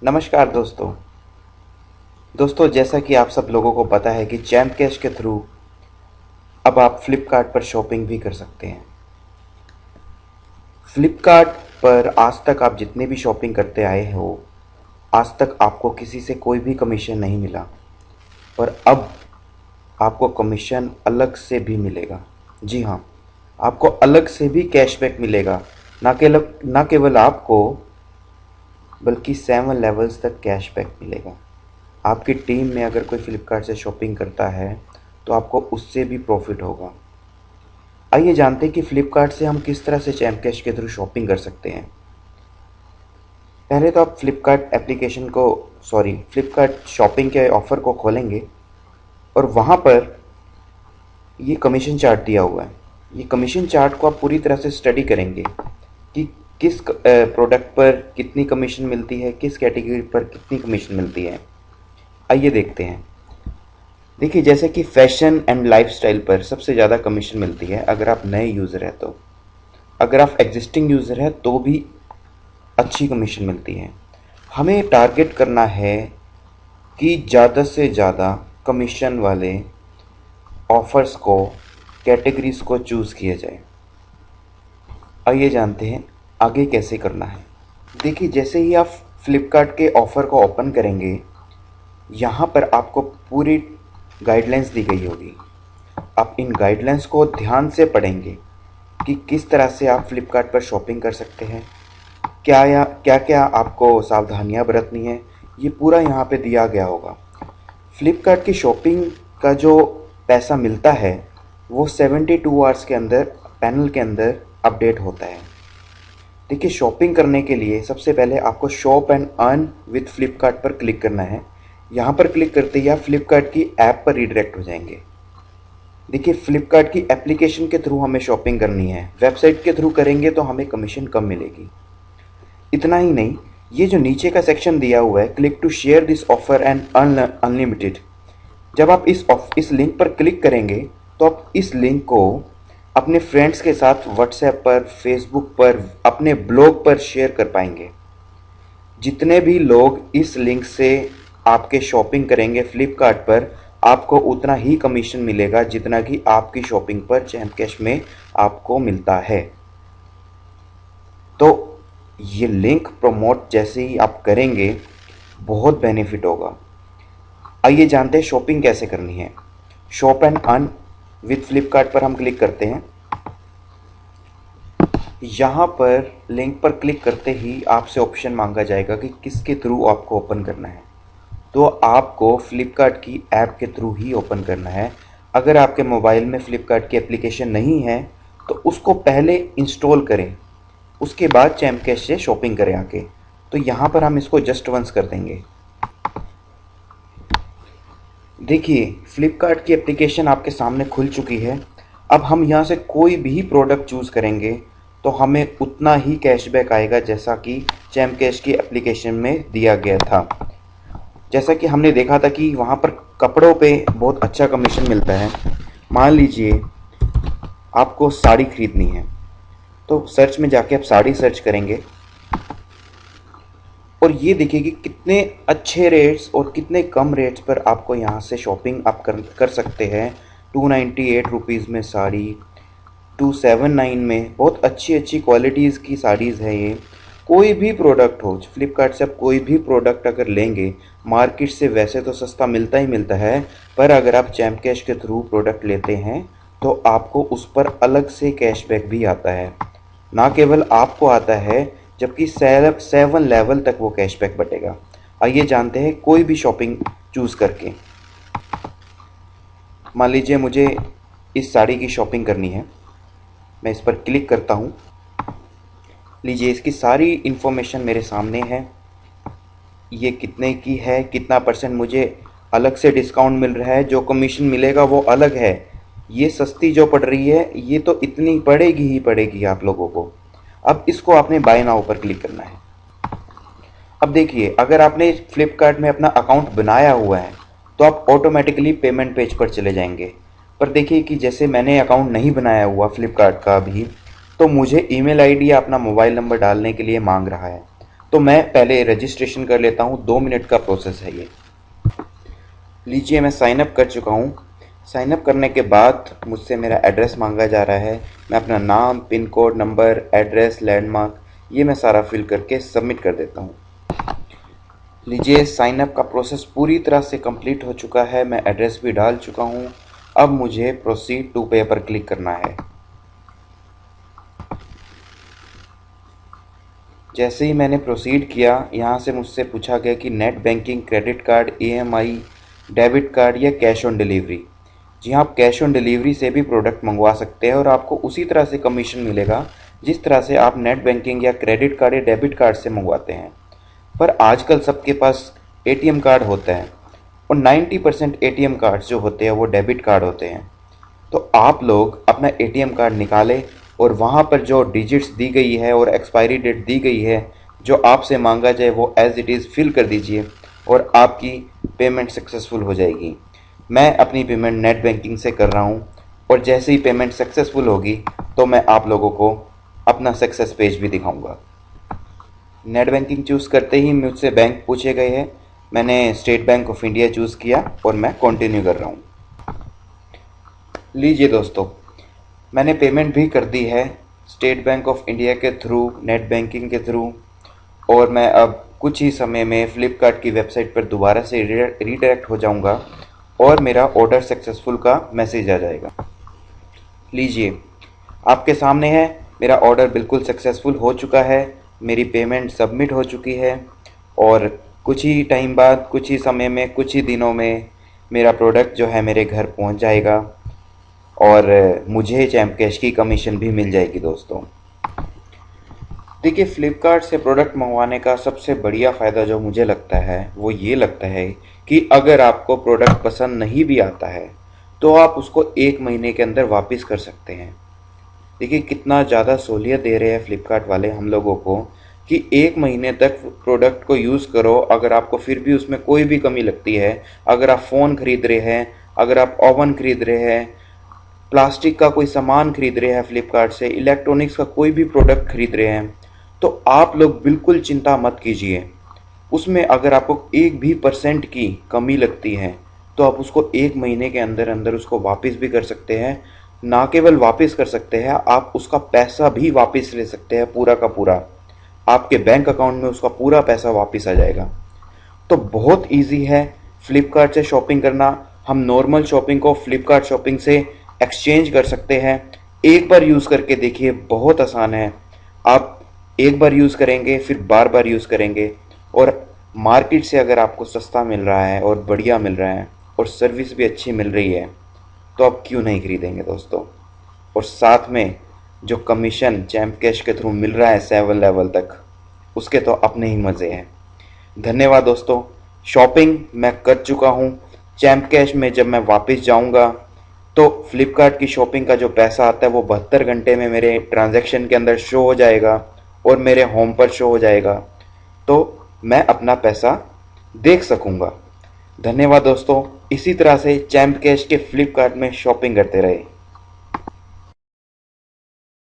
नमस्कार दोस्तों जैसा कि आप सब लोगों को पता है कि जैम कैश के थ्रू अब आप फ्लिपकार्ट पर शॉपिंग भी कर सकते हैं। फ्लिपकार्ट पर आज तक आप जितने भी शॉपिंग करते आए हो, आज तक आपको किसी से कोई भी कमीशन नहीं मिला, पर अब आपको कमीशन अलग से भी मिलेगा। जी हाँ, आपको अलग से भी कैशबैक मिलेगा। ना केवल आपको, बल्कि 7 लेवल्स तक कैशबैक मिलेगा। आपकी टीम में अगर कोई फ्लिपकार्ट से शॉपिंग करता है तो आपको उससे भी प्रॉफिट होगा। आइए जानते हैं कि फ्लिपकार्ट से हम किस तरह से जैम कैश के थ्रू शॉपिंग कर सकते हैं। पहले तो आप फ्लिपकार्ट शॉपिंग के ऑफ़र को खोलेंगे और वहाँ पर ये कमीशन चार्ट दिया हुआ है। ये कमीशन चार्ट को आप पूरी तरह से स्टडी करेंगे कि किस प्रोडक्ट पर कितनी कमीशन मिलती है, किस कैटेगरी पर कितनी कमीशन मिलती है। आइए देखते हैं। देखिए, जैसे कि फैशन एंड लाइफस्टाइल पर सबसे ज़्यादा कमीशन मिलती है अगर आप नए यूज़र हैं तो। अगर आप एग्जिस्टिंग यूज़र हैं तो भी अच्छी कमीशन मिलती है। हमें टारगेट करना है कि ज़्यादा से ज़्यादा कमीशन वाले ऑफ़र्स को, कैटेगरीज़ को चूज़ किया जाए। आइए जानते हैं आगे कैसे करना है। देखिए, जैसे ही आप फ्लिपकार्ट के ऑफ़र को ओपन करेंगे, यहाँ पर आपको पूरी गाइडलाइंस दी गई होगी। आप इन गाइडलाइंस को ध्यान से पढ़ेंगे कि किस तरह से आप फ्लिपकार्ट पर शॉपिंग कर सकते हैं, क्या क्या आपको सावधानियां बरतनी है, ये पूरा यहाँ पे दिया गया होगा। फ्लिपकार्ट की शॉपिंग का जो पैसा मिलता है वो 72 आवर्स के अंदर पैनल के अंदर अपडेट होता है। देखिए, शॉपिंग करने के लिए सबसे पहले आपको shop and earn with Flipkart पर क्लिक करना है। यहाँ पर क्लिक करते ही आप फ्लिपकार्ट की ऐप पर रीडायरेक्ट हो जाएंगे। देखिए, फ्लिपकार्ट की एप्लीकेशन के थ्रू हमें शॉपिंग करनी है। वेबसाइट के थ्रू करेंगे तो हमें कमीशन कम मिलेगी। इतना ही नहीं, ये जो नीचे का सेक्शन दिया हुआ है, click to share this offer and earn unlimited, जब आप इस लिंक पर क्लिक करेंगे तो आप इस लिंक को अपने फ्रेंड्स के साथ व्हाट्सएप पर, फेसबुक पर, अपने ब्लॉग पर शेयर कर पाएंगे। जितने भी लोग इस लिंक से आपके शॉपिंग करेंगे फ्लिपकार्ट पर, आपको उतना ही कमीशन मिलेगा जितना कि आपकी शॉपिंग पर जैम कैश में आपको मिलता है। तो ये लिंक प्रमोट जैसे ही आप करेंगे, बहुत बेनिफिट होगा। आइए जानते हैं शॉपिंग कैसे करनी है। Shop and earn with Flipkart पर हम क्लिक करते हैं। यहाँ पर लिंक पर क्लिक करते ही आपसे ऑप्शन मांगा जाएगा कि किसके थ्रू आपको ओपन करना है। तो आपको फ्लिपकार्ट की ऐप के थ्रू ही ओपन करना है। अगर आपके मोबाइल में फ्लिपकार्ट की एप्लीकेशन नहीं है तो उसको पहले इंस्टॉल करें, उसके बाद जैम कैश से शॉपिंग करें आके। तो यहाँ पर हम इसको जस्ट वंस कर देंगे। देखिए, फ्लिपकार्ट की एप्लीकेशन आपके सामने खुल चुकी है। अब हम यहाँ से कोई भी प्रोडक्ट चूज़ करेंगे तो हमें उतना ही कैशबैक आएगा जैसा कि जैम कैश की एप्लीकेशन में दिया गया था। जैसा कि हमने देखा था कि वहाँ पर कपड़ों पे बहुत अच्छा कमीशन मिलता है। मान लीजिए आपको साड़ी खरीदनी है तो सर्च में जाके आप साड़ी सर्च करेंगे और ये देखिए कि कितने अच्छे रेट्स और कितने कम रेट्स पर आपको यहाँ से शॉपिंग आप कर सकते हैं। 298 रुपीज़ में साड़ी, 279 में बहुत अच्छी अच्छी क्वालिटीज़ की साड़ीज़ है ये। कोई भी प्रोडक्ट हो, फ्लिपकार्ट से आप कोई भी प्रोडक्ट अगर लेंगे, मार्केट से वैसे तो सस्ता मिलता ही मिलता है, पर अगर आप जैम कैश के थ्रू प्रोडक्ट लेते हैं तो आपको उस पर अलग से कैशबैक भी आता है। ना केवल आपको आता है, जबकि 7 लेवल तक वो कैशबैक बटेगा। आइए जानते हैं कोई भी शॉपिंग चूज़ करके। मान लीजिए मुझे इस साड़ी की शॉपिंग करनी है, मैं इस पर क्लिक करता हूँ। लीजिए, इसकी सारी इन्फॉर्मेशन मेरे सामने है। ये कितने की है, कितना परसेंट मुझे अलग से डिस्काउंट मिल रहा है, जो कमीशन मिलेगा वो अलग है। ये सस्ती जो पड़ रही है ये तो इतनी पड़ेगी ही पड़ेगी आप लोगों को। अब इसको आपने बाय नाउ पर क्लिक करना है। अब देखिए, अगर आपने फ्लिपकार्ट में अपना अकाउंट बनाया हुआ है तो आप ऑटोमेटिकली पेमेंट पेज पर चले जाएंगे। पर देखिए कि जैसे मैंने अकाउंट नहीं बनाया हुआ फ्लिपकार्ट का अभी, तो मुझे ईमेल आईडी या अपना मोबाइल नंबर डालने के लिए मांग रहा है। तो मैं पहले रजिस्ट्रेशन कर लेता हूँ, 2 मिनट का प्रोसेस है ये। लीजिए मैं साइन अप कर चुका हूँ। साइन अप करने के बाद मुझसे मेरा एड्रेस मांगा जा रहा है। मैं अपना नाम, pin code, number, address, landmark ये मैं सारा फिल करके सबमिट कर देता हूँ। लीजिए साइन अप का प्रोसेस पूरी तरह से कंप्लीट हो चुका है। मैं एड्रेस भी डाल चुका हूँ। अब मुझे प्रोसीड टू पे पर क्लिक करना है। जैसे ही मैंने प्रोसीड किया, यहाँ से मुझसे पूछा गया कि net banking, credit card, EMI, debit card या कैश ऑन डिलीवरी। जी हाँ, आप कैश ऑन डिलीवरी से भी प्रोडक्ट मंगवा सकते हैं और आपको उसी तरह से कमीशन मिलेगा जिस तरह से आप नेट बैंकिंग या क्रेडिट कार्ड या डेबिट कार्ड से मंगवाते हैं। पर आजकल सबके पास ATM कार्ड होता है और 90% ATM कार्ड्स जो होते हैं वो डेबिट कार्ड होते हैं। तो आप लोग अपना ATM कार्ड निकालें और वहाँ पर जो डिजिट्स दी गई है और एक्सपायरी डेट दी गई है, जो आपसे मांगा जाए वो एज इट इज़ फिल कर दीजिए और आपकी पेमेंट सक्सेसफुल हो जाएगी। मैं अपनी पेमेंट नेट बैंकिंग से कर रहा हूँ और जैसे ही पेमेंट सक्सेसफुल होगी तो मैं आप लोगों को अपना सक्सेस पेज भी दिखाऊंगा। नेट बैंकिंग चूज़ करते ही मुझसे बैंक पूछे गए हैं। मैंने state bank of India choose किया और मैं कंटिन्यू कर रहा हूँ। लीजिए दोस्तों, मैंने पेमेंट भी कर दी है स्टेट बैंक ऑफ इंडिया के थ्रू, नेट बैंकिंग के थ्रू, और मैं अब कुछ ही समय में फ्लिपकार्ट की वेबसाइट पर दोबारा से रीडायरेक्ट हो जाऊंगा और मेरा ऑर्डर सक्सेसफुल का मैसेज आ जाएगा। लीजिए आपके सामने है, मेरा ऑर्डर बिल्कुल सक्सेसफुल हो चुका है, मेरी पेमेंट सबमिट हो चुकी है और कुछ ही टाइम बाद, कुछ ही समय में, कुछ ही दिनों में मेरा प्रोडक्ट जो है मेरे घर पहुंच जाएगा और मुझे चैम्प कैश की कमीशन भी मिल जाएगी। दोस्तों देखिए, फ्लिपकार्ट से प्रोडक्ट मंगवाने का सबसे बढ़िया फ़ायदा जो मुझे लगता है वो ये लगता है कि अगर आपको प्रोडक्ट पसंद नहीं भी आता है तो आप उसको 1 महीने के अंदर वापस कर सकते हैं। देखिए कितना ज़्यादा सहूलियत दे रहे हैं फ्लिपकार्ट वाले हम लोगों को कि 1 महीने तक प्रोडक्ट को यूज़ करो। अगर आपको फिर भी उसमें कोई भी कमी लगती है, अगर आप फ़ोन खरीद रहे हैं, अगर आप ओवन खरीद रहे हैं, प्लास्टिक का कोई सामान खरीद रहे हैं फ्लिपकार्ट से, इलेक्ट्रॉनिक्स का कोई भी प्रोडक्ट खरीद रहे हैं, तो आप लोग बिल्कुल चिंता मत कीजिए। उसमें अगर आपको 1% की कमी लगती है तो आप उसको 1 महीने के अंदर अंदर उसको वापस भी कर सकते हैं। ना केवल वापस कर सकते हैं, आप उसका पैसा भी वापस ले सकते हैं, पूरा का पूरा आपके बैंक अकाउंट में उसका पूरा पैसा वापस आ जाएगा। तो बहुत इजी है फ्लिपकार्ट से शॉपिंग करना। हम नॉर्मल शॉपिंग को फ्लिपकार्ट शॉपिंग से एक्सचेंज कर सकते हैं। एक बार यूज़ करके देखिए, बहुत आसान है। आप एक बार यूज़ करेंगे, फिर बार बार यूज़ करेंगे और मार्केट से अगर आपको सस्ता मिल रहा है और बढ़िया मिल रहा है और सर्विस भी अच्छी मिल रही है तो आप क्यों नहीं खरीदेंगे दोस्तों। और साथ में जो कमीशन चैम्प कैश के थ्रू मिल रहा है 7 लेवल तक, उसके तो अपने ही मज़े हैं। धन्यवाद दोस्तों। शॉपिंग मैं कर चुका हूँ। चैम्प कैश में जब मैं वापस जाऊँगा तो फ्लिपकार्ट की शॉपिंग का जो पैसा आता है वो 72 घंटे में मेरे ट्रांजैक्शन के अंदर शो हो जाएगा और मेरे होम पर शो हो जाएगा, तो मैं अपना पैसा देख सकूंगा। धन्यवाद दोस्तों। इसी तरह से चैम्प कैश के फ्लिपकार्ट में शॉपिंग करते रहे।